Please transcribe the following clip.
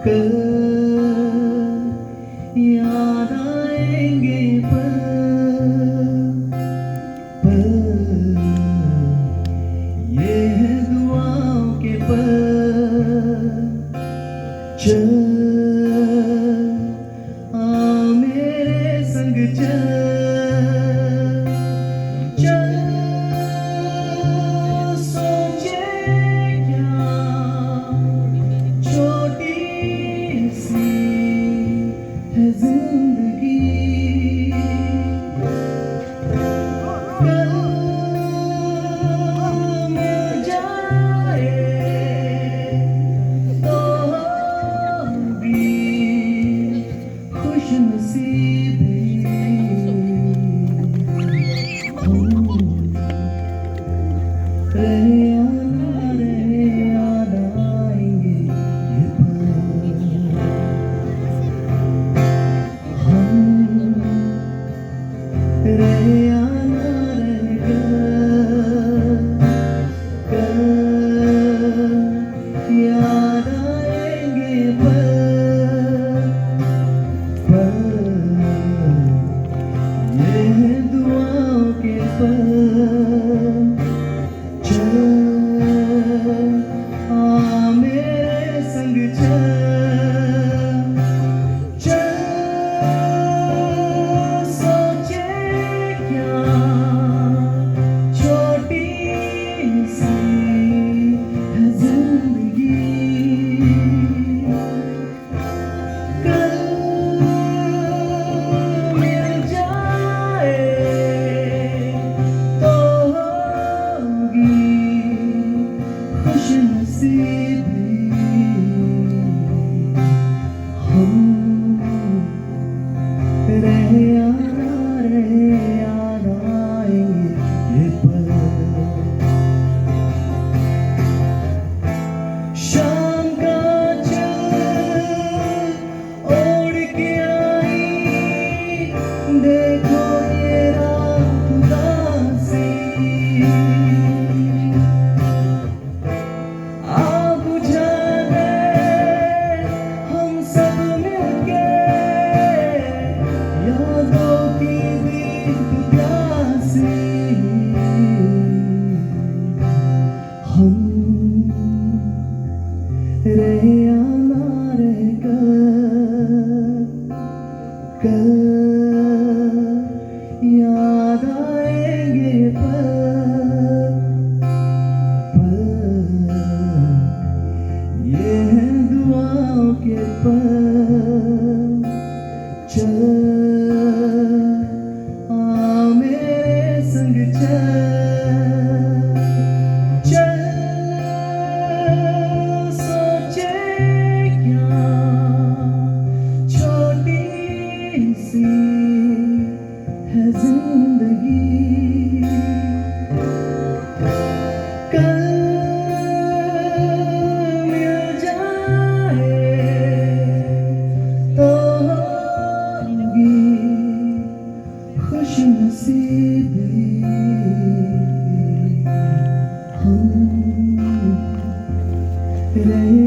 कल याद आएंगे पल ये है दुआओं के पल। चल आ मेरे संग चल चल सोचे क्या छोटी सी है जिंदगी। कल मिल जाए तो होगी खुशनसीबी। रहे याद आएंगे ये पल। हम रहे आना कल याद आएंगे पल ये है दुआओं के पल। चल आ मेरे संग चल सोचे क्या छोटी सी है जिंदगी। कल मिल जाए तो होगी खुशनसीबी। हम रहे याद आएंगे ये पल। शाम का चल ओढ़ के आई देखो ये रात उदासी। आ बुझा दे हम सब मिलके यादों की दीप प्यासी। हम रहे आना रहे कल याद आएंगे पल ये है दुआओं के पल। चल आ मेरे संग चल सोचे क्या छोटी सी है जिंदगी। कल मिल जाए तो होगी खुशनसीबी। हम रहे